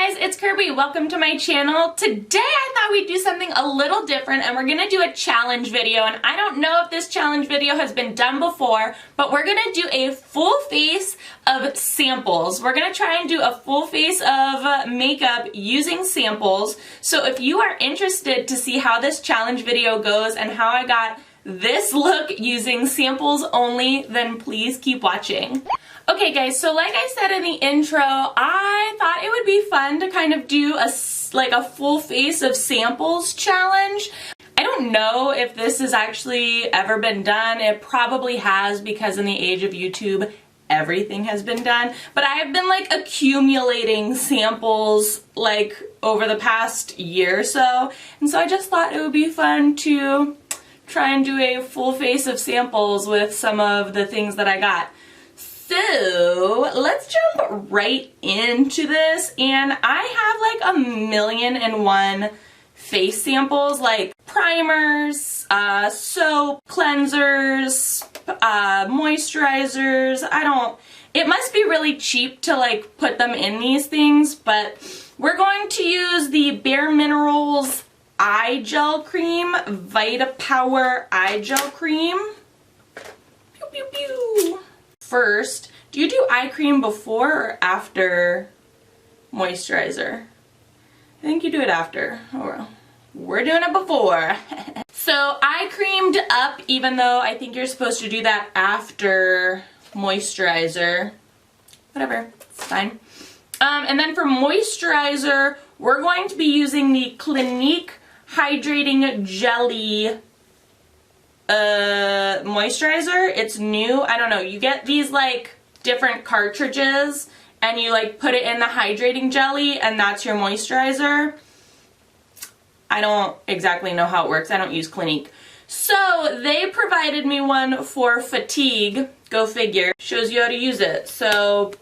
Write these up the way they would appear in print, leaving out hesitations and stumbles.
guys, it's Kirby. Welcome to my channel. Today I thought we'd do something a little different and we're gonna do a challenge video, and I don't know if this challenge video has been done before, but we're gonna do a full face of samples. We're gonna try and do a full face of makeup using samples. So if you are interested to see how this challenge video goes and how I got this look using samples only, then please keep watching. Okay guys, so like I said in the intro, I thought it would be fun to kind of do a full face of samples challenge. I don't know if this has actually ever been done. It probably has, because in the age of YouTube, everything has been done. But I have been like accumulating samples like over the past year or so. And so I just thought it would be fun to try and do a full face of samples with some of the things that I got. So let's jump right into this, and I have like 1,000,001 face samples, like primers, soap, cleansers, moisturizers. It must be really cheap to like put them in these things, but we're going to use the Bare Minerals Eye Gel Cream, Vita Power Eye Gel Cream. Pew pew pew. First, do you do eye cream before or after moisturizer? I think you do it after. Oh well, we're doing it before. So I creamed up, even though I think you're supposed to do that after moisturizer. Whatever, it's fine. And then for moisturizer, we're going to be using the Clinique Hydrating Jelly moisturizer. It's new. I don't know. You get these like different cartridges and you like put it in the hydrating jelly and that's your moisturizer. I don't exactly know how it works. I don't use Clinique. So they provided me one for fatigue. Go figure. Shows you how to use it. So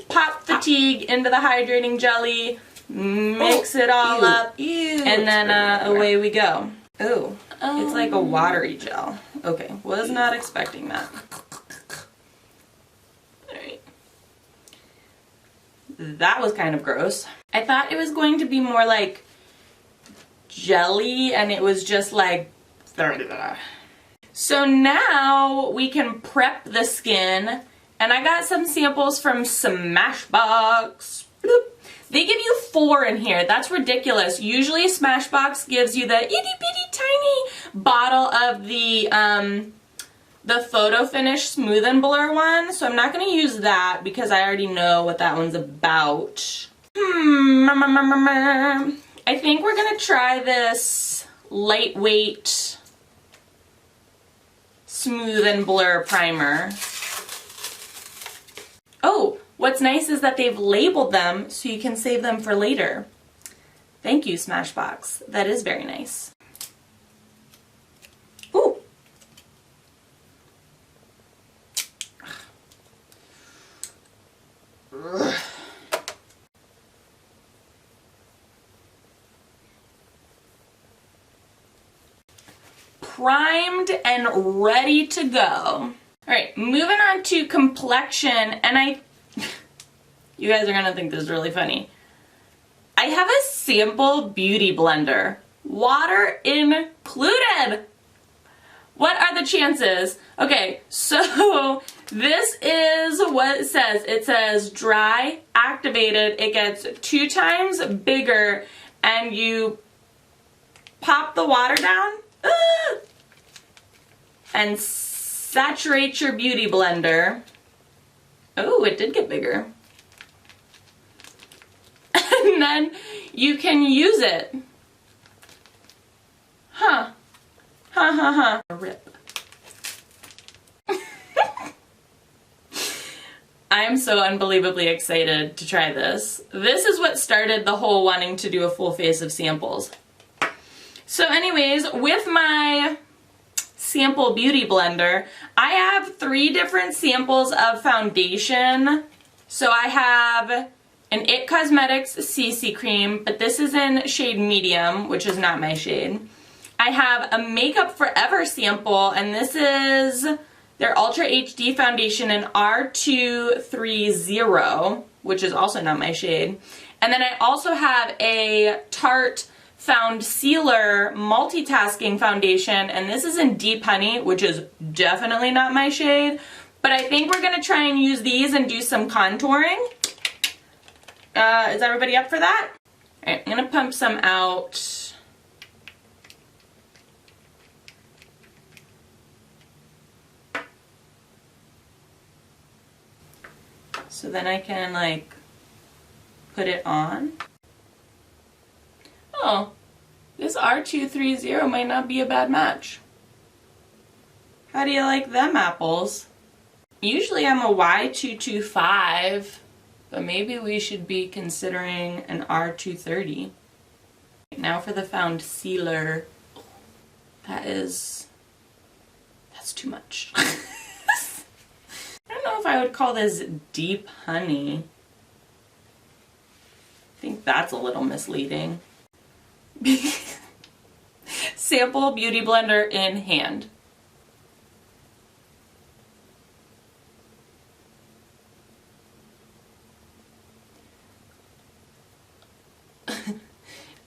pop fatigue into the hydrating jelly, mix it all up, and then away we go. Ooh. It's like a watery gel. Okay, was not expecting that. Alright. That was kind of gross. I thought it was going to be more like jelly, and it was just like... So now we can prep the skin, and I got some samples from Smashbox. Bloop. They give you 4 in here. That's ridiculous. Usually Smashbox gives you the itty bitty tiny bottle of the Photo Finish Smooth and Blur one. So I'm not going to use that because I already know what that one's about. I think we're going to try this lightweight Smooth and Blur primer. Oh! What's nice is that they've labeled them so you can save them for later. Thank you, Smashbox. That is very nice. Ooh. Ugh. Primed and ready to go. Alright, moving on to complexion, and you guys are gonna think this is really funny. I have a sample beauty blender. Water included! What are the chances? Okay, so this is what it says. It says dry, activated, it gets 2 times bigger, and you pop the water down and saturate your beauty blender. Oh, it did get bigger. And then you can use it. Huh. Ha ha ha. Rip. I'm so unbelievably excited to try this. This is what started the whole wanting to do a full face of samples. So anyways, with my sample beauty blender, I have 3 different samples of foundation. So I have an IT Cosmetics CC cream, but this is in shade medium, which is not my shade. I have a Makeup Forever sample, and this is their Ultra HD foundation in R230, which is also not my shade. And then I also have a Tarte Found Sealer Multitasking Foundation, and this is in Deep Honey, which is definitely not my shade, but I think we're gonna try and use these and do some contouring. Is everybody up for that? All right, I'm gonna pump some out. So then I can like put it on. Oh, this R230 might not be a bad match. How do you like them apples? Usually I'm a Y225, but maybe we should be considering an R230. Now for the Found Sealer. That's too much. I don't know if I would call this Deep Honey. I think that's a little misleading. Sample Beauty Blender in hand.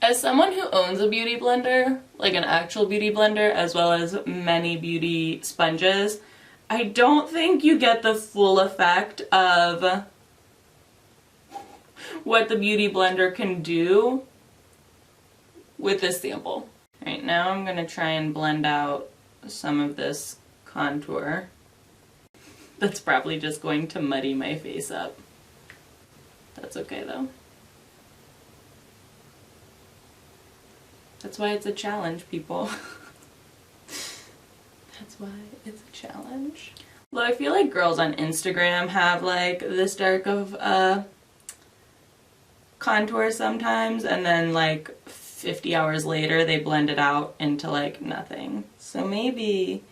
As someone who owns a beauty blender, like an actual beauty blender, as well as many beauty sponges, I don't think you get the full effect of what the beauty blender can do with this sample. Alright, now I'm going to try and blend out some of this contour. That's probably just going to muddy my face up. That's okay though. That's why it's a challenge, people. That's why it's a challenge. Well, I feel like girls on Instagram have like this dark of contour sometimes, and then like 50 hours later they blend it out into like nothing. So maybe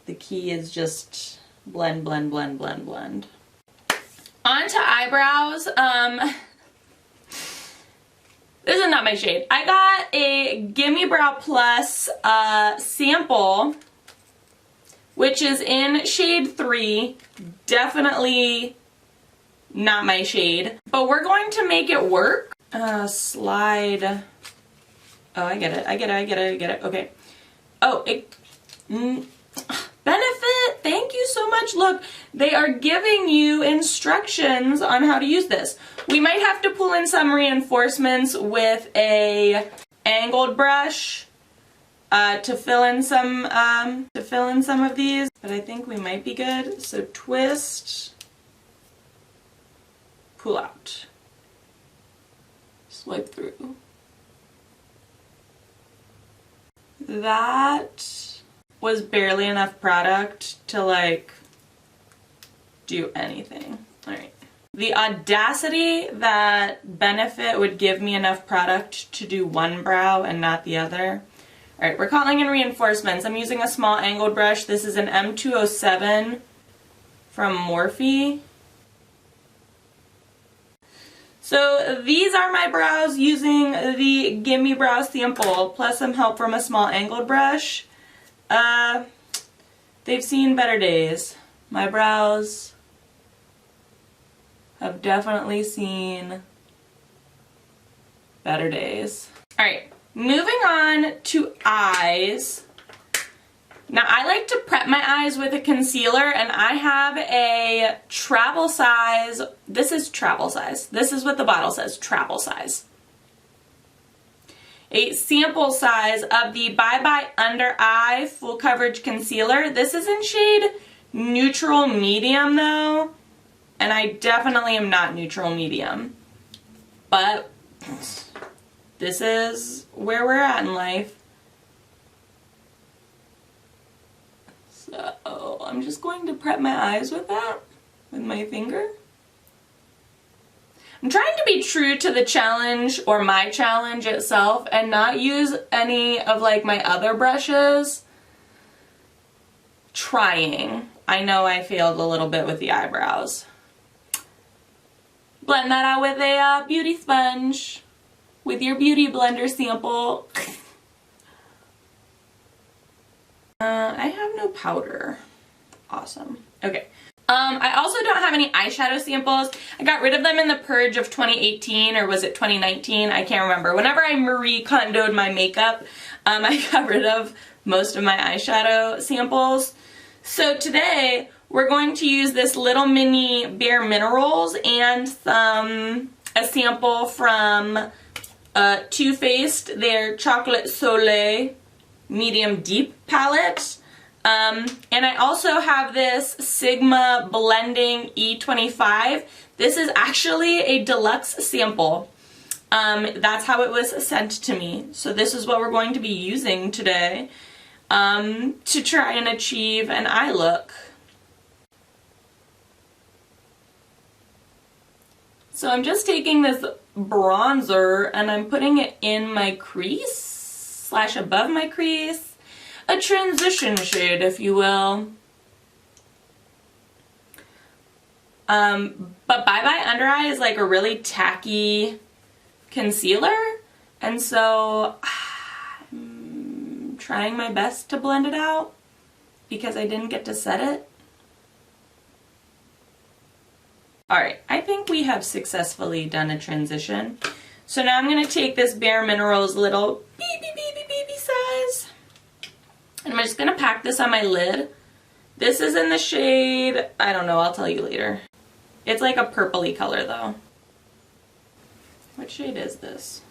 the key is just blend, blend, blend, blend, blend. On to eyebrows. This is not my shade. I got a Gimme Brow Plus sample, which is in shade 3. Definitely not my shade, but we're going to make it work. Slide. Oh, I get it. I get it. I get it. I get it. Okay. Oh, Benefit. Thank you so much. Look, they are giving you instructions on how to use this. We might have to pull in some reinforcements with a angled brush to fill in some of these, but I think we might be good. So twist, pull out, swipe through. That was barely enough product to like do anything. All right. The audacity that Benefit would give me enough product to do one brow and not the other. All right, we're calling in reinforcements. I'm using a small angled brush. This is an M207 from Morphe. So these are my brows using the Gimme Brow sample, plus some help from a small angled brush. They've seen better days. My brows have definitely seen better days. Alright, moving on to eyes. Now I like to prep my eyes with a concealer, and I have a travel size. This is travel size. This is what the bottle says, travel size. A sample size of the Bye Bye Under Eye Full Coverage Concealer. This is in shade Neutral Medium though, and I definitely am not neutral medium. But this is where we're at in life. So I'm just going to prep my eyes with that, with my finger. I'm trying to be true to the challenge, or my challenge itself, and not use any of like my other brushes. Trying. I know I failed a little bit with the eyebrows. Blend that out with a beauty sponge with your beauty blender sample. I have no powder. Awesome. Okay. I also don't have any eyeshadow samples. I got rid of them in the purge of 2018, or was it 2019? I can't remember. Whenever I Marie Kondo'd my makeup, I got rid of most of my eyeshadow samples. So today, we're going to use this little mini Bare Minerals and a sample from Too Faced, their Chocolate Soleil Medium Deep palette. And I also have this Sigma Blending E25. This is actually a deluxe sample. That's how it was sent to me. So this is what we're going to be using today to try and achieve an eye look. So I'm just taking this bronzer and I'm putting it in my crease / above my crease. A transition shade, if you will. But Bye Bye Under Eye is like a really tacky concealer, and so I'm trying my best to blend it out because I didn't get to set it. Alright, I think we have successfully done a transition. So now I'm going to take this Bare Minerals little baby size. And I'm just going to pack this on my lid. This is in the shade, I don't know, I'll tell you later. It's like a purpley color though. What shade is this?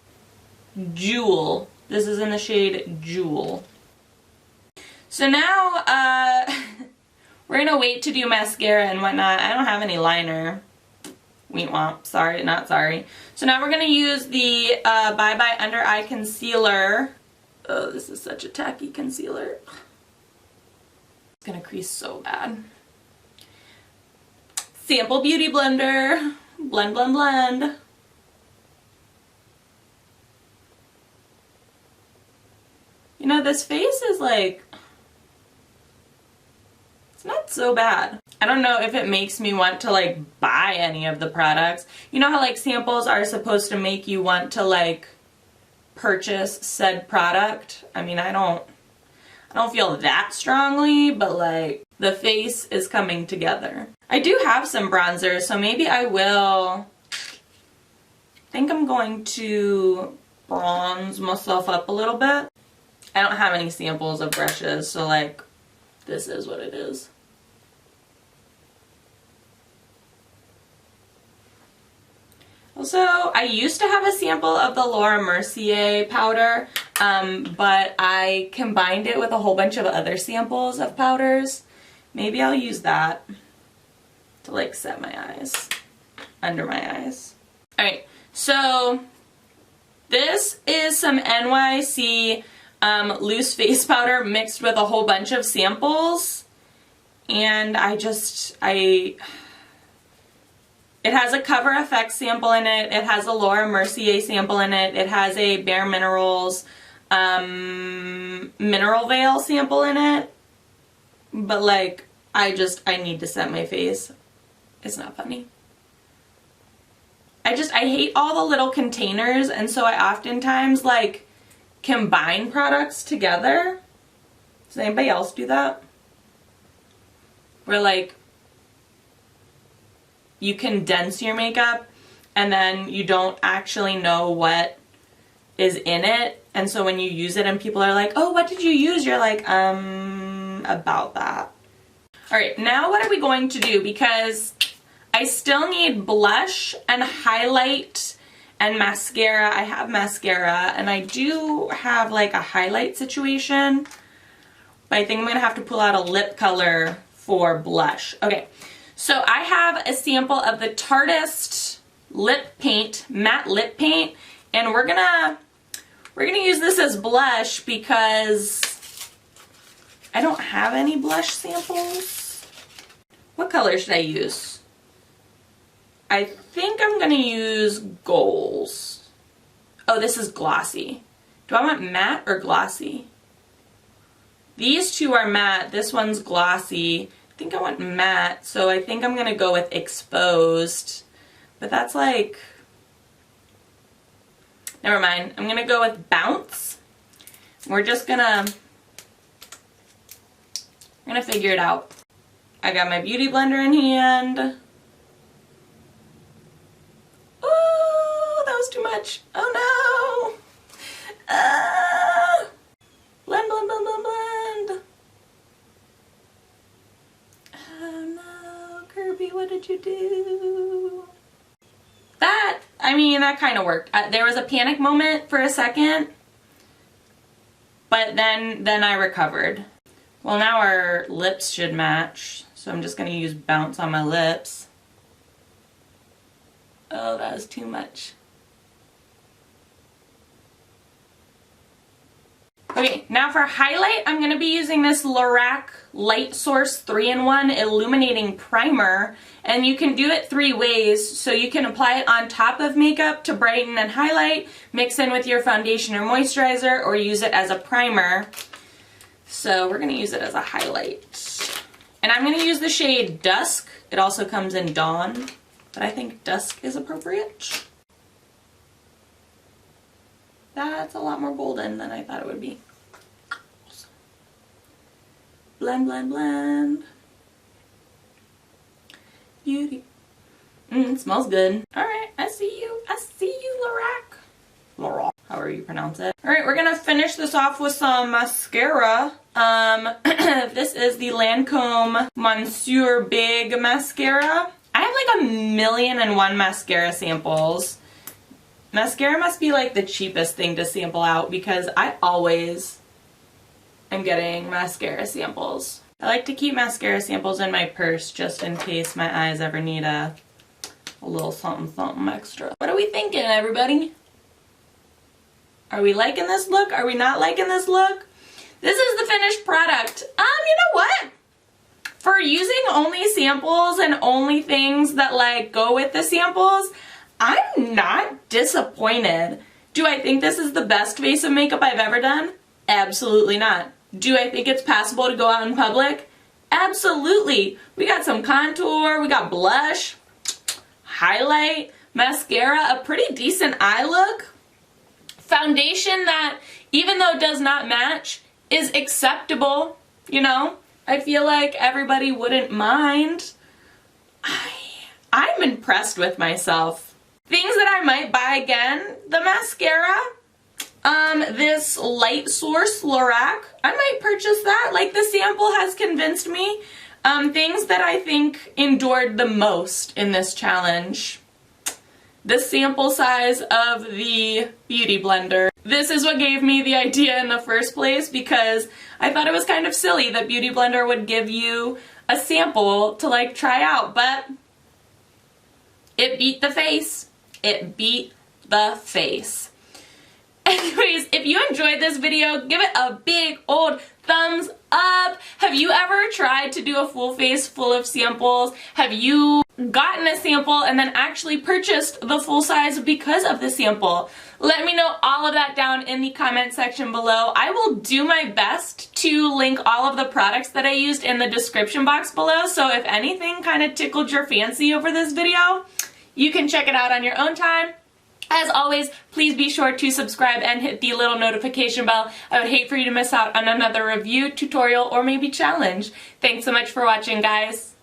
Jewel. This is in the shade Jewel. So now, we're going to wait to do mascara and whatnot. I don't have any liner. Womp womp. Sorry, not sorry. So now we're going to use the Bye Bye Under Eye Concealer. Oh, this is such a tacky concealer. It's gonna crease so bad. Sample Beauty Blender. Blend, blend, blend. You know, this face is like, it's not so bad. I don't know if it makes me want to like buy any of the products. You know how like samples are supposed to make you want to like purchase said product? I mean, I don't feel that strongly, but like the face is coming together. I do have some bronzer, so maybe I will. I think I'm going to bronze myself up a little bit. I don't have any samples of brushes, so like this is what it is. Also, I used to have a sample of the Laura Mercier powder, but I combined it with a whole bunch of other samples of powders. Maybe I'll use that to like set my eyes, under my eyes. Alright, so this is some NYC loose face powder mixed with a whole bunch of samples, and it has a Cover FX sample in it, it has a Laura Mercier sample in it, it has a Bare Minerals Mineral Veil sample in it, but like, I need to set my face. It's not funny. I hate all the little containers, and so I oftentimes like combine products together. Does anybody else do that? Where like, you condense your makeup and then you don't actually know what is in it, and so when you use it and people are like, oh, what did you use? You're like, about that. Alright, now what are we going to do? Because I still need blush and highlight and mascara. I have mascara and I do have like a highlight situation, but I think I'm going to have to pull out a lip color for blush. Okay. So I have a sample of the Tarteist lip paint, matte lip paint, and we're gonna use this as blush because I don't have any blush samples. What color should I use? I think I'm gonna use Goals. Oh, this is glossy. Do I want matte or glossy? These two are matte, this one's glossy. I think I want matte, so I think I'm going to go with Exposed. But that's like, never mind. I'm going to go with Bounce. We're gonna figure it out. I got my beauty blender in hand. Ooh, that was too much. Oh no! Blend, blend, blend, blend, blend. Oh no, Kirby, what did you do? That kind of worked. There was a panic moment for a second, but then I recovered. Well, now our lips should match, so I'm just going to use Bounce on my lips. Oh, that was too much. Okay, now for highlight, I'm going to be using this Lorac Light Source 3-in-1 Illuminating Primer, and you can do it 3 ways. So you can apply it on top of makeup to brighten and highlight, mix in with your foundation or moisturizer, or use it as a primer. So we're going to use it as a highlight. And I'm going to use the shade Dusk. It also comes in Dawn, but I think Dusk is appropriate. That's a lot more golden than I thought it would be. Blend, blend, blend. Beauty. It smells good. Alright, I see you. I see you, Lorac. Lorac, however you pronounce it. Alright, we're gonna finish this off with some mascara. This is the Lancome Monsieur Big Mascara. I have like 1,000,001 mascara samples. Mascara must be like the cheapest thing to sample out because I always am getting mascara samples. I like to keep mascara samples in my purse just in case my eyes ever need a little something something extra. What are we thinking, everybody? Are we liking this look? Are we not liking this look? This is the finished product. You know what? For using only samples and only things that like go with the samples, I'm not disappointed. Do I think this is the best face of makeup I've ever done? Absolutely not. Do I think it's passable to go out in public? Absolutely. We got some contour, we got blush, highlight, mascara, a pretty decent eye look, foundation that, even though it does not match, is acceptable, you know? I feel like everybody wouldn't mind. I'm impressed with myself. Things that I might buy again, the mascara, this Light Source Lorac, I might purchase that. Like, the sample has convinced me. Things that I think endured the most in this challenge. The sample size of the Beauty Blender. This is what gave me the idea in the first place because I thought it was kind of silly that Beauty Blender would give you a sample to like try out, but it beat the face. It beat the face. Anyways, if you enjoyed this video, give it a big old thumbs up. Have you ever tried to do a full face full of samples? Have you gotten a sample and then actually purchased the full size because of the sample? Let me know all of that down in the comment section below. I will do my best to link all of the products that I used in the description box below, so if anything kind of tickled your fancy over this video, you can check it out on your own time. As always, please be sure to subscribe and hit the little notification bell. I would hate for you to miss out on another review, tutorial, or maybe challenge. Thanks so much for watching, guys.